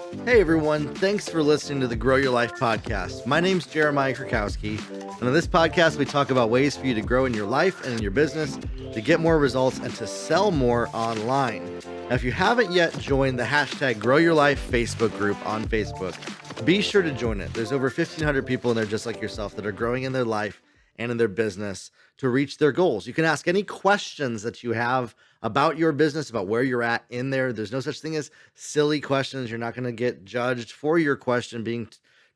Hey everyone, thanks for listening to the Grow Your Life podcast. My name's Jeremiah Krakowski, and on this podcast, we talk about ways for you to grow in your life and in your business, to get more results, and to sell more online. Now, if you haven't yet joined the hashtag Grow Your Life Facebook group on Facebook, be sure to join it. There's over 1,500 people in there just like yourself that are growing in their life and in their business to reach their goals. You can ask any questions that you have about your business, about where you're at in there. There's no such thing as silly questions. You're not going to get judged for your question being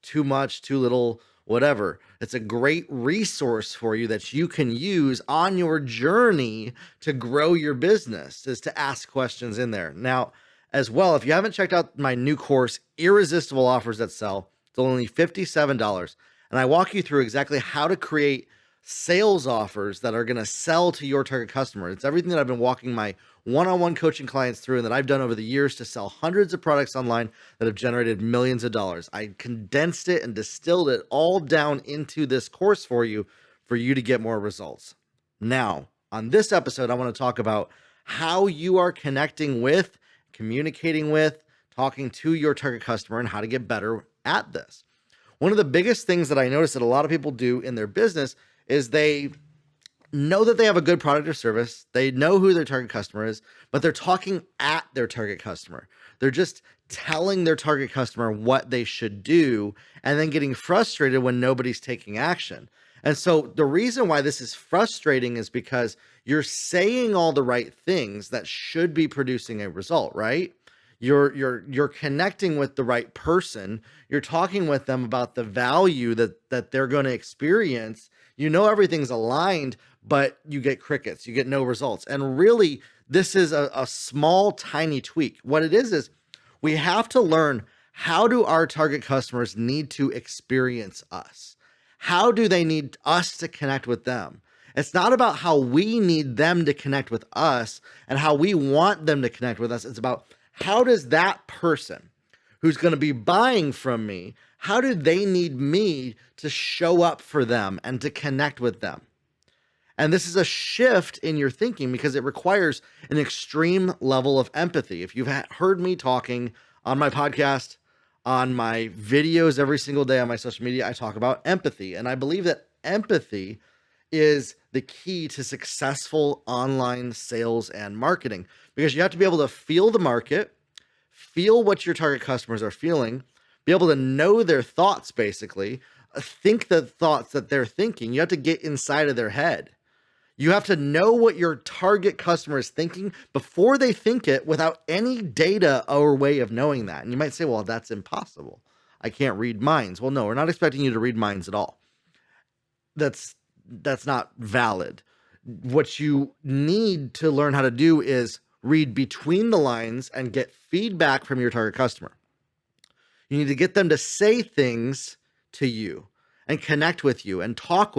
too much, too little, whatever. It's a great resource for you that you can use on your journey to grow your business, is to ask questions in there. Now, as well, if you haven't checked out my new course, Irresistible Offers That Sell, it's only $57. And I walk you through exactly how to create sales offers that are going to sell to your target customer. It's everything that I've been walking my one-on-one coaching clients through and that I've done over the years to sell hundreds of products online that have generated millions of dollars. I condensed it and distilled it all down into this course for you to get more results. Now, on this episode, I want to talk about how you are connecting with, communicating with, talking to your target customer and how to get better at this. One of the biggest things that I notice that a lot of people do in their business is they know that they have a good product or service. They know who their target customer is, but they're talking at their target customer. They're just telling their target customer what they should do and then getting frustrated when nobody's taking action. And so the reason why this is frustrating is because you're saying all the right things that should be producing a result, right? You're connecting with the right person. You're talking with them about the value that they're going to experience. You know everything's aligned, but you get crickets. You get no results. And really, this is a small, tiny tweak. What it is we have to learn, how do our target customers need to experience us? How do they need us to connect with them? It's not about how we need them to connect with us and how we want them to connect with us. It's about, how does that person who's going to be buying from me, how do they need me to show up for them and to connect with them? And this is a shift in your thinking because it requires an extreme level of empathy. If you've heard me talking on my podcast, on my videos every single day on my social media, I talk about empathy. And I believe that empathy is the key to successful online sales and marketing, because you have to be able to feel the market, feel what your target customers are feeling, be able to know their thoughts, basically, think the thoughts that they're thinking. You have to get inside of their head. You have to know what your target customer is thinking before they think it without any data or way of knowing that. And you might say, well, that's impossible. I can't read minds. Well, no, we're not expecting you to read minds at all. That's not valid. What you need to learn how to do is read between the lines and get feedback from your target customer. You need to get them to say things to you and connect with you and talk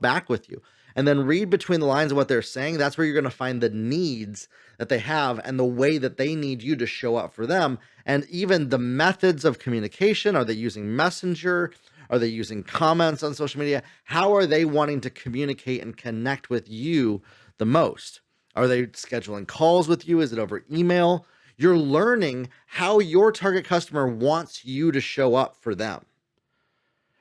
back with you, and then read between the lines of what they're saying. That's where you're going to find the needs that they have and the way that they need you to show up for them. And even the methods of communication. Are they using Messenger? Are they using comments on social media? How are they wanting to communicate and connect with you the most? Are they scheduling calls with you? Is it over email? You're learning how your target customer wants you to show up for them.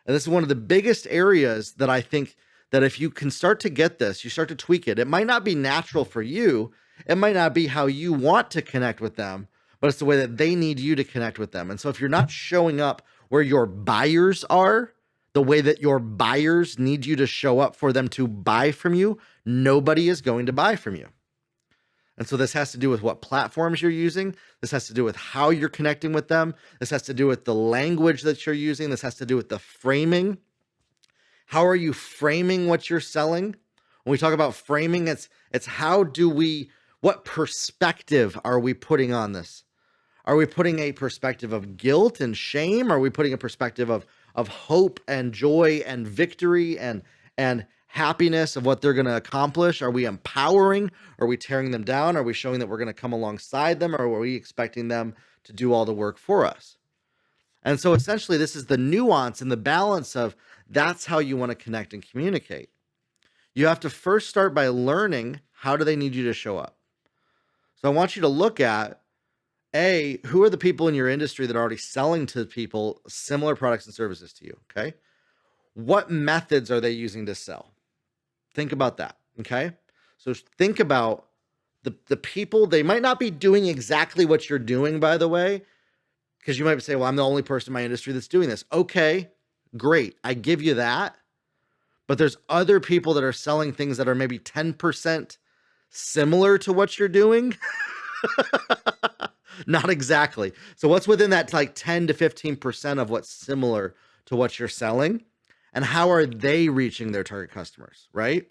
And this is one of the biggest areas that I think that if you can start to get this, you start to tweak it. It might not be natural for you. It might not be how you want to connect with them, but it's the way that they need you to connect with them. And so if you're not showing up where your buyers are, the way that your buyers need you to show up for them to buy from you, nobody is going to buy from you. And so this has to do with what platforms you're using. This has to do with how you're connecting with them. This has to do with the language that you're using. This has to do with the framing. How are you framing what you're selling? When we talk about framing, it's what perspective are we putting on this? Are we putting a perspective of guilt and shame? Are we putting a perspective of hope and joy and victory and happiness of what they're going to accomplish? Are we empowering? Are we tearing them down? Are we showing that we're going to come alongside them? Or are we expecting them to do all the work for us? And so essentially, this is the nuance and the balance of, that's how you want to connect and communicate. You have to first start by learning, how do they need you to show up? So I want you to look at Who are the people in your industry that are already selling to people similar products and services to you? Okay. What methods are they using to sell? Think about that. Okay. So think about the people. They might not be doing exactly what you're doing, by the way, because you might say, well, I'm the only person in my industry that's doing this. Okay, great. I give you that. But there's other people that are selling things that are maybe 10% similar to what you're doing. Not exactly. So what's within that like 10 to 15% of what's similar to what you're selling? And how are they reaching their target customers, right?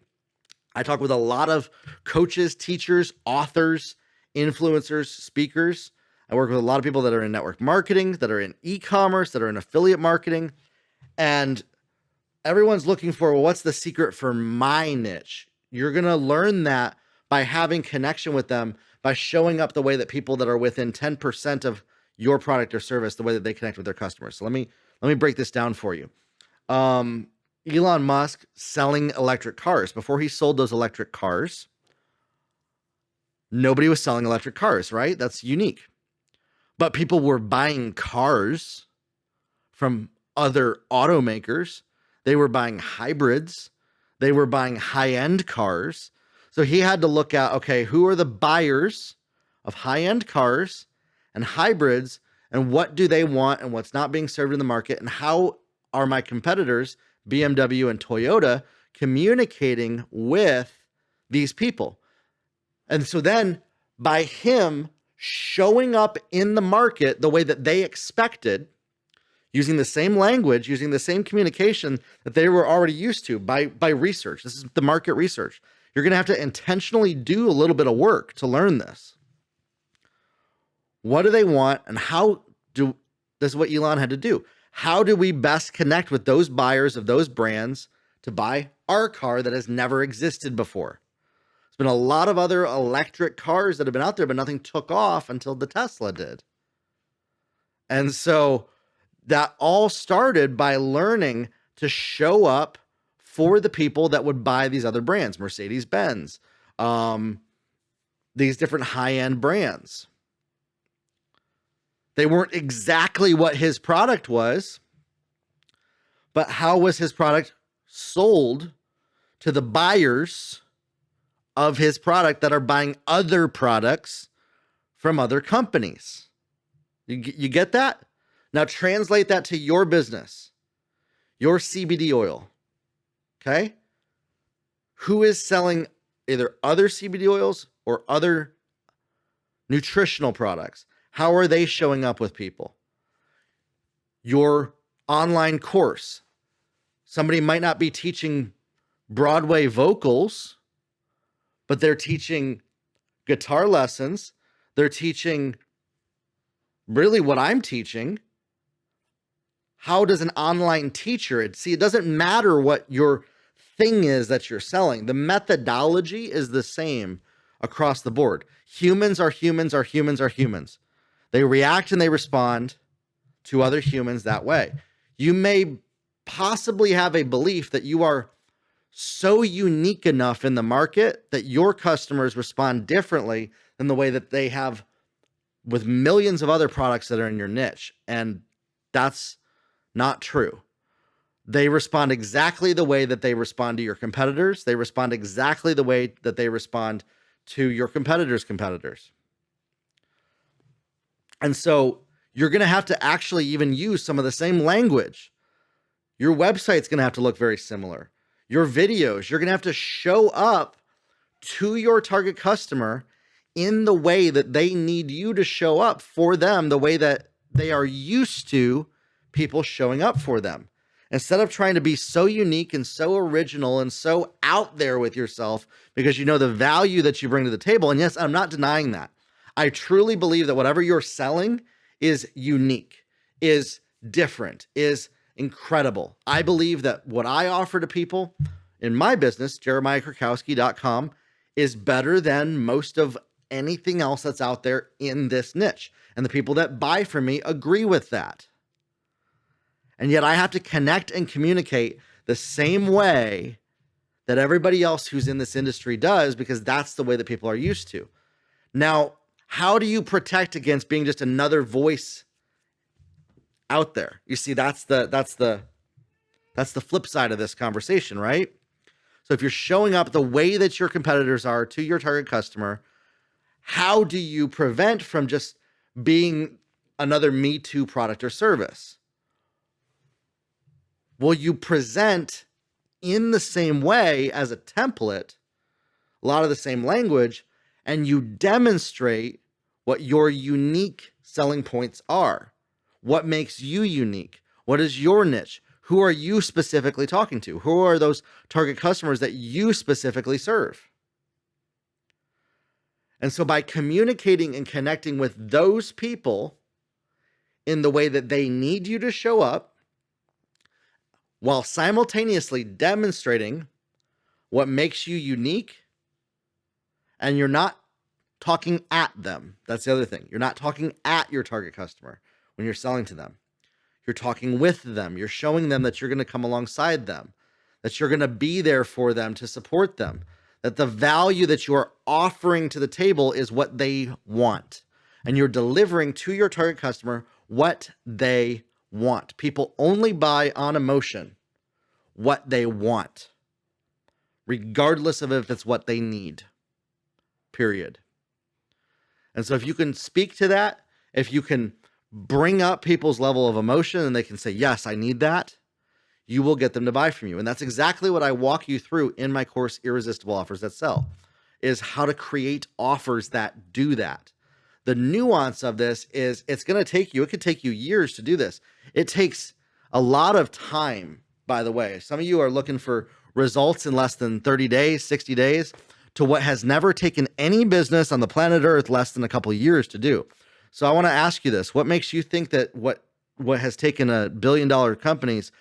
I talk with a lot of coaches, teachers, authors, influencers, speakers. I work with a lot of people that are in network marketing, that are in e-commerce, that are in affiliate marketing. And everyone's looking for, well, what's the secret for my niche? You're going to learn that by having connection with them, by showing up the way that people that are within 10% of your product or service, the way that they connect with their customers. So let me break this down for you. Elon Musk selling electric cars. Before he sold those electric cars, nobody was selling electric cars, right? That's unique. But people were buying cars from other automakers. They were buying hybrids. They were buying high-end cars. So he had to look at, okay, who are the buyers of high-end cars and hybrids, and what do they want and what's not being served in the market, and how are my competitors, BMW and Toyota, communicating with these people? And so then by him showing up in the market the way that they expected, using the same language, using the same communication that they were already used to by research. This is the market research. You're going to have to intentionally do a little bit of work to learn this. What do they want, and this is what Elon had to do. How do we best connect with those buyers of those brands to buy our car that has never existed before? There's been a lot of other electric cars that have been out there, but nothing took off until the Tesla did. And so that all started by learning to show up for the people that would buy these other brands, Mercedes-Benz, these different high-end brands. They weren't exactly what his product was, but how was his product sold to the buyers of his product that are buying other products from other companies? You get that? Now translate that to your business, your CBD oil. Okay? Who is selling either other CBD oils or other nutritional products? How are they showing up with people? Your online course. Somebody might not be teaching Broadway vocals, but they're teaching guitar lessons. They're teaching really what I'm teaching. How does an online teacher, it doesn't matter what your thing is that you're selling. The methodology is the same across the board. Humans are humans are humans are humans. They react and they respond to other humans that way. You may possibly have a belief that you are so unique enough in the market that your customers respond differently than the way that they have with millions of other products that are in your niche. And that's not true. They respond exactly the way that they respond to your competitors. They respond exactly the way that they respond to your competitors' competitors. And so you're going to have to actually even use some of the same language. Your website's going to have to look very similar. Your videos, you're going to have to show up to your target customer in the way that they need you to show up for them, the way that they are used to people showing up for them. Instead of trying to be so unique and so original and so out there with yourself because you know the value that you bring to the table. And yes, I'm not denying that. I truly believe that whatever you're selling is unique, is different, is incredible. I believe that what I offer to people in my business, jeremiahkrakowski.com, is better than most of anything else that's out there in this niche. And the people that buy from me agree with that. And yet I have to connect and communicate the same way that everybody else who's in this industry does, because that's the way that people are used to. Now, How do you protect against being just another voice out there? You see, that's the flip side of this conversation, right? So if you're showing up the way that your competitors are to your target customer, how do you prevent from just being another Me Too product or service? Well, you present in the same way as a template, a lot of the same language, and you demonstrate what your unique selling points are. What makes you unique? What is your niche? Who are you specifically talking to? Who are those target customers that you specifically serve? And so by communicating and connecting with those people in the way that they need you to show up, while simultaneously demonstrating what makes you unique, and you're not talking at them. That's the other thing. You're not talking at your target customer when you're selling to them. You're talking with them. You're showing them that you're going to come alongside them, that you're going to be there for them to support them, that the value that you're offering to the table is what they want. And you're delivering to your target customer what they want. People only buy on emotion what they want, regardless of if it's what they need, period. And so if you can speak to that, if you can bring up people's level of emotion and they can say, yes, I need that, you will get them to buy from you. And that's exactly what I walk you through in my course, Irresistible Offers That Sell, is how to create offers that do that. The nuance of this is it could take you years to do this. It takes a lot of time, by the way. Some of you are looking for results in less than 30 days, 60 days, to what has never taken any business on the planet Earth less than a couple of years to do. So I want to ask you this. What makes you think that what has taken $1 billion companies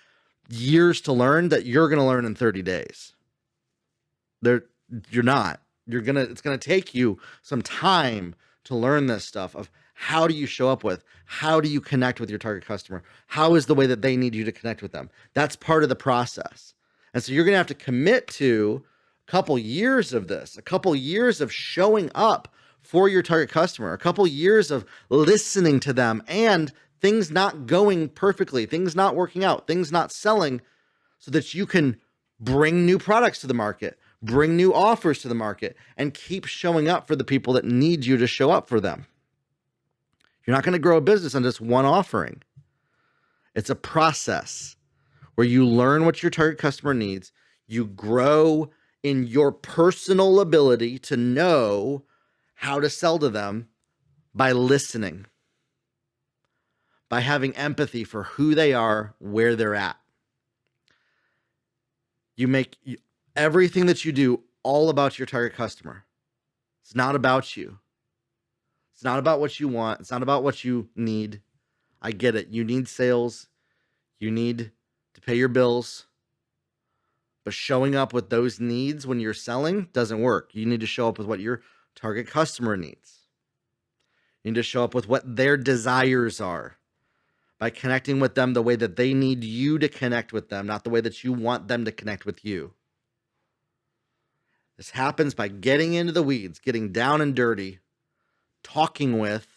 years to learn that you're going to learn in 30 days? You're not. It's going to take you some time to learn this stuff of how do you show up with, how do you connect with your target customer? How is the way that they need you to connect with them? That's part of the process. And so you're going to have to commit to a couple years of this, a couple years of showing up for your target customer, a couple years of listening to them and things not going perfectly, things not working out, things not selling, so that you can bring new products to the market, bring new offers to the market, and keep showing up for the people that need you to show up for them. You're not going to grow a business on just one offering. It's a process where you learn what your target customer needs. You grow in your personal ability to know how to sell to them by listening, by having empathy for who they are, where they're at. You make everything that you do all about your target customer. It's not about you. It's not about what you want. It's not about what you need. I get it. You need sales. You need to pay your bills. But showing up with those needs when you're selling doesn't work. You need to show up with what your target customer needs. You need to show up with what their desires are by connecting with them the way that they need you to connect with them, not the way that you want them to connect with you. This happens by getting into the weeds, getting down and dirty, talking with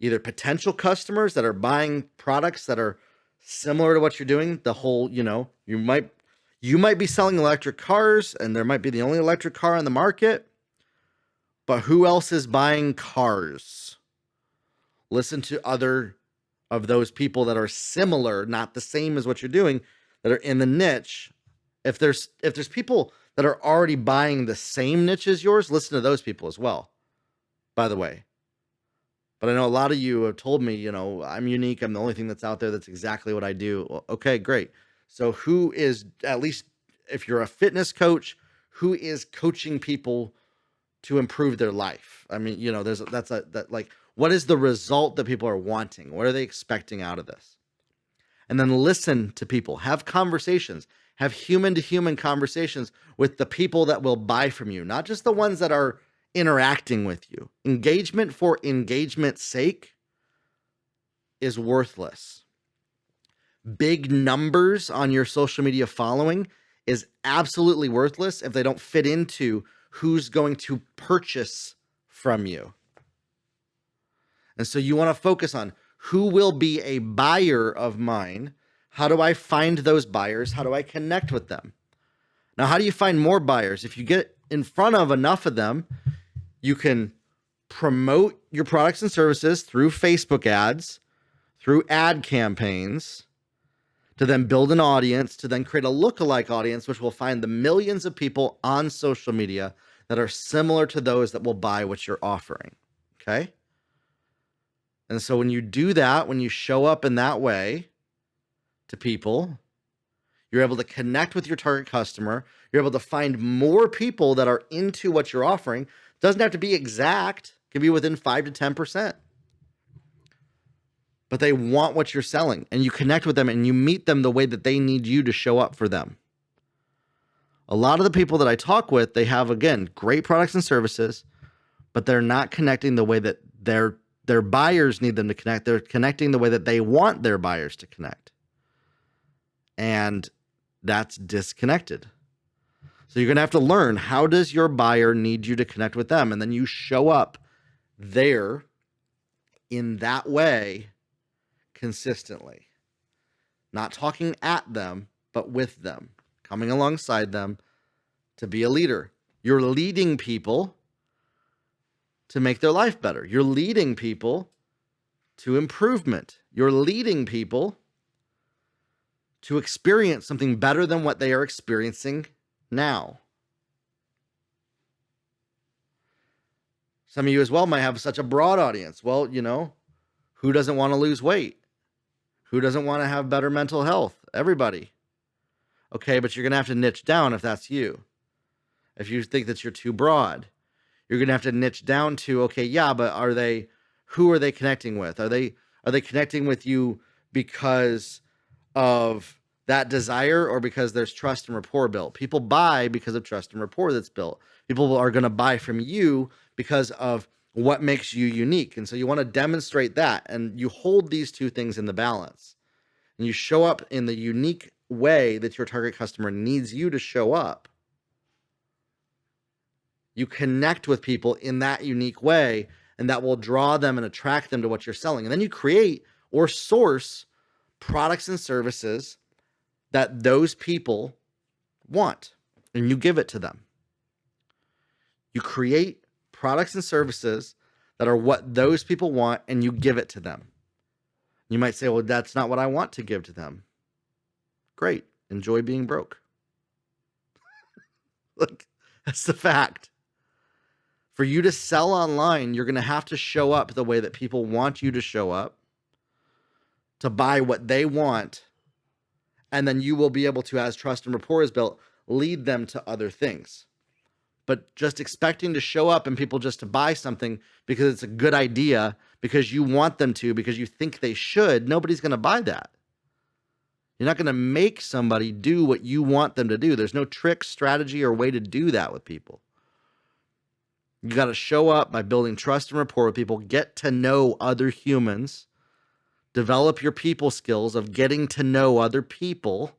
either potential customers that are buying products that are similar to what you're doing. The whole, you might be selling electric cars and there might be the only electric car on the market, but who else is buying cars? Listen to other of those people that are similar, not the same as what you're doing, that are in the niche. If there's people that are already buying the same niche as yours, listen to those people as well, by the way. But I know a lot of you have told me, I'm unique. I'm the only thing that's out there that's exactly what I do. Well, okay, great. So who is, at least if you're a fitness coach, who is coaching people to improve their life? I mean, what is the result that people are wanting? What are they expecting out of this? And then listen to people, have conversations, have human to human conversations with the people that will buy from you, not just the ones that are interacting with you. Engagement for engagement's sake is worthless. Big numbers on your social media following is absolutely worthless if they don't fit into who's going to purchase from you. And so you want to focus on who will be a buyer of mine. How do I find those buyers? How do I connect with them? Now, how do you find more buyers? If you get in front of enough of them, you can promote your products and services through Facebook ads, through ad campaigns, to then build an audience, to then create a lookalike audience, which will find the millions of people on social media that are similar to those that will buy what you're offering. Okay? And so when you do that, when you show up in that way to people, you're able to connect with your target customer. You're able to find more people that are into what you're offering. It doesn't have to be exact. It can be within 5 to 10%. But they want what you're selling, and you connect with them and you meet them the way that they need you to show up for them. A lot of the people that I talk with, they have, again, great products and services, but they're not connecting the way that their buyers need them to connect. They're connecting the way that they want their buyers to connect. And that's disconnected. So you're going to have to learn, how does your buyer need you to connect with them? And then you show up there in that way consistently. Not talking at them, but with them, coming alongside them to be a leader. You're leading people to make their life better. You're leading people to improvement. You're leading people to experience something better than what they are experiencing now. Some of you as well might have such a broad audience. Well, who doesn't want to lose weight? Who doesn't want to have better mental health? Everybody. Okay, but you're going to have to niche down if that's you. If you think that you're too broad, you're going to have to niche down to, okay, yeah, but who are they connecting with? Are they connecting with you because of that desire or because there's trust and rapport built? People buy because of trust and rapport that's built. People are going to buy from you because of what makes you unique. And so you want to demonstrate that, and you hold these two things in the balance, and you show up in the unique way that your target customer needs you to show up. You connect with people in that unique way, and that will draw them and attract them to what you're selling. And then you create or source products and services that those people want, and you give it to them. You create products and services that are what those people want, and you give it to them. You might say, well, that's not what I want to give to them. Great. Enjoy being broke. Look, that's the fact. For you to sell online, you're going to have to show up the way that people want you to show up, to buy what they want, and then you will be able to, as trust and rapport is built, lead them to other things. But just expecting to show up and people just to buy something because it's a good idea, because you want them to, because you think they should, nobody's going to buy that. You're not going to make somebody do what you want them to do. There's no trick, strategy, or way to do that with people. You got to show up by building trust and rapport with people, get to know other humans, develop your people skills of getting to know other people.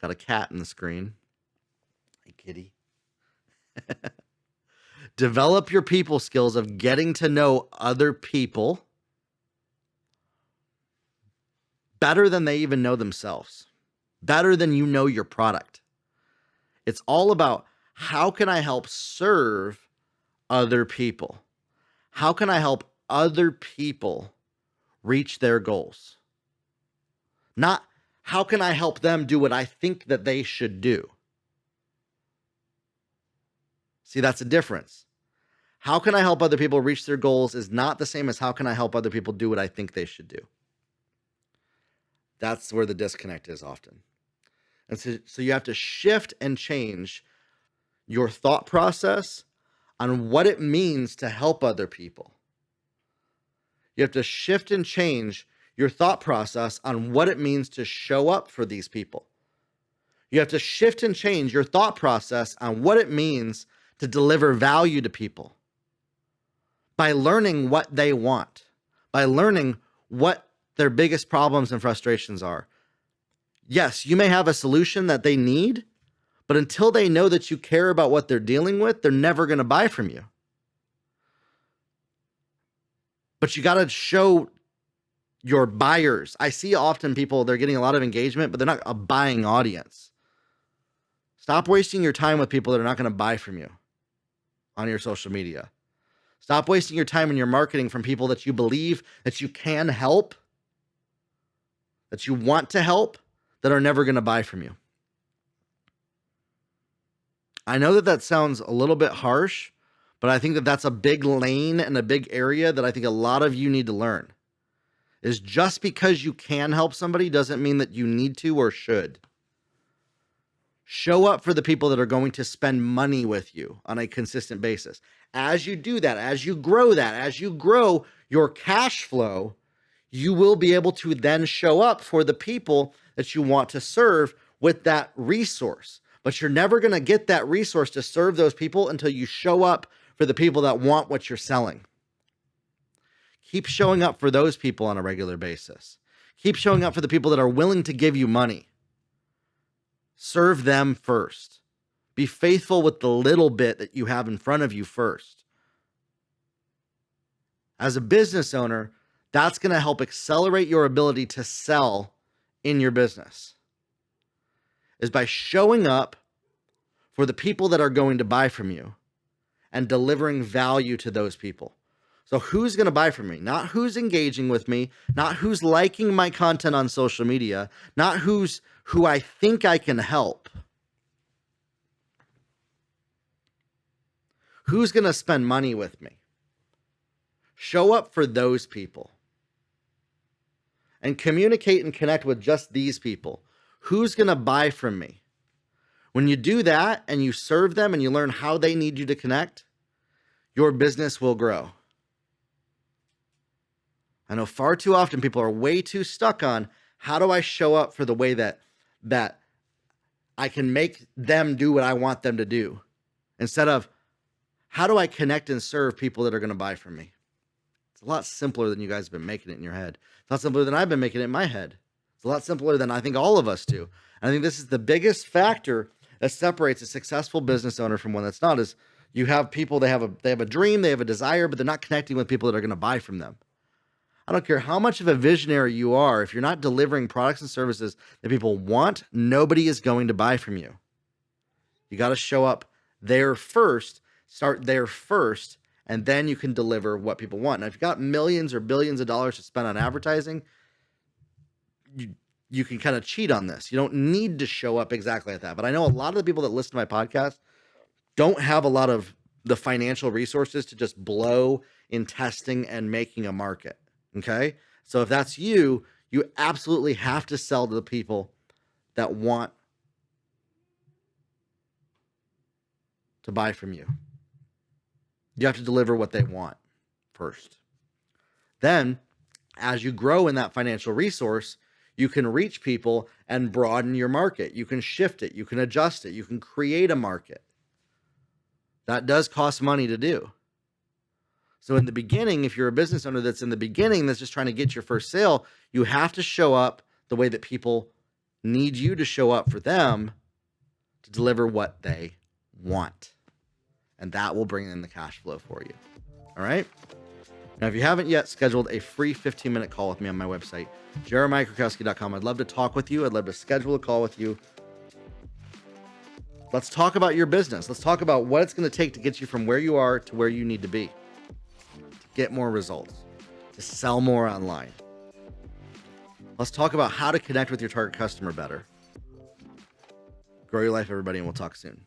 Got a cat in the screen. Hey, kitty. Develop your people skills of getting to know other people better than they even know themselves, better than you know your product. It's all about, how can I help serve other people? How can I help other people reach their goals? Not, how can I help them do what I think that they should do? See, that's a difference. How can I help other people reach their goals is not the same as how can I help other people do what I think they should do. That's where the disconnect is often. And so you have to shift and change your thought process on what it means to help other people. You have to shift and change your thought process on what it means to show up for these people. You have to shift and change your thought process on what it means to deliver value to people by learning what they want, by learning what their biggest problems and frustrations are. Yes, you may have a solution that they need, but until they know that you care about what they're dealing with, they're never going to buy from you. but you got to show your buyers. I see often people, they're getting a lot of engagement, but they're not a buying audience. Stop wasting your time with people that are not going to buy from you on your social media. Stop wasting your time in your marketing from people that you believe that you can help, that you want to help, that are never going to buy from you. I know that that sounds a little bit harsh, but I think that that's a big lane and a big area that I think a lot of you need to learn. Is just because you can help somebody doesn't mean that you need to or should. Show up for the people that are going to spend money with you on a consistent basis. As you do that, as you grow your cash flow, you will be able to then show up for the people that you want to serve with that resource. But you're never going to get that resource to serve those people until you show up for the people that want what you're selling. Keep showing up for those people on a regular basis. Keep showing up for the people that are willing to give you money. Serve them first. Be faithful with the little bit that you have in front of you first. As a business owner, that's going to help accelerate your ability to sell in your business. Is by showing up for the people that are going to buy from you and delivering value to those people. So who's going to buy from me? Not who's engaging with me, not who's liking my content on social media, not who I think I can help. Who's going to spend money with me? Show up for those people. And communicate and connect with just these people. Who's going to buy from me? When you do that and you serve them and you learn how they need you to connect, your business will grow. I know far too often people are way too stuck on how do I show up for the way that I can make them do what I want them to do, instead of how do I connect and serve people that are going to buy from me. It's a lot simpler than you guys have been making it in your head. It's a lot simpler than I've been making it in my head. It's a lot simpler than I think all of us do. And I think this is the biggest factor that separates a successful business owner from one that's not. Is you have people, they have a dream, they have a desire, but they're not connecting with people that are going to buy from them. I don't care how much of a visionary you are. If you're not delivering products and services that people want, nobody is going to buy from you. You got to show up there first, start there first, and then you can deliver what people want. Now, if you've got millions or billions of dollars to spend on advertising, you can kind of cheat on this. You don't need to show up exactly like that. But I know a lot of the people that listen to my podcast don't have a lot of the financial resources to just blow in testing and making a market. Okay? So if that's you, you absolutely have to sell to the people that want to buy from you. You have to deliver what they want first. Then, as you grow in that financial resource, you can reach people and broaden your market. You can shift it. You can adjust it. You can create a market. That does cost money to do. So in the beginning, if you're a business owner that's in the beginning that's just trying to get your first sale, you have to show up the way that people need you to show up for them to deliver what they want. And that will bring in the cash flow for you. All right? Now, if you haven't yet scheduled a free 15-minute call with me on my website, jeremiahkrakowski.com, I'd love to talk with you. I'd love to schedule a call with you. Let's talk about your business. Let's talk about what it's going to take to get you from where you are to where you need to be. Get more results, to sell more online. Let's talk about how to connect with your target customer better. Grow your life, everybody, and we'll talk soon.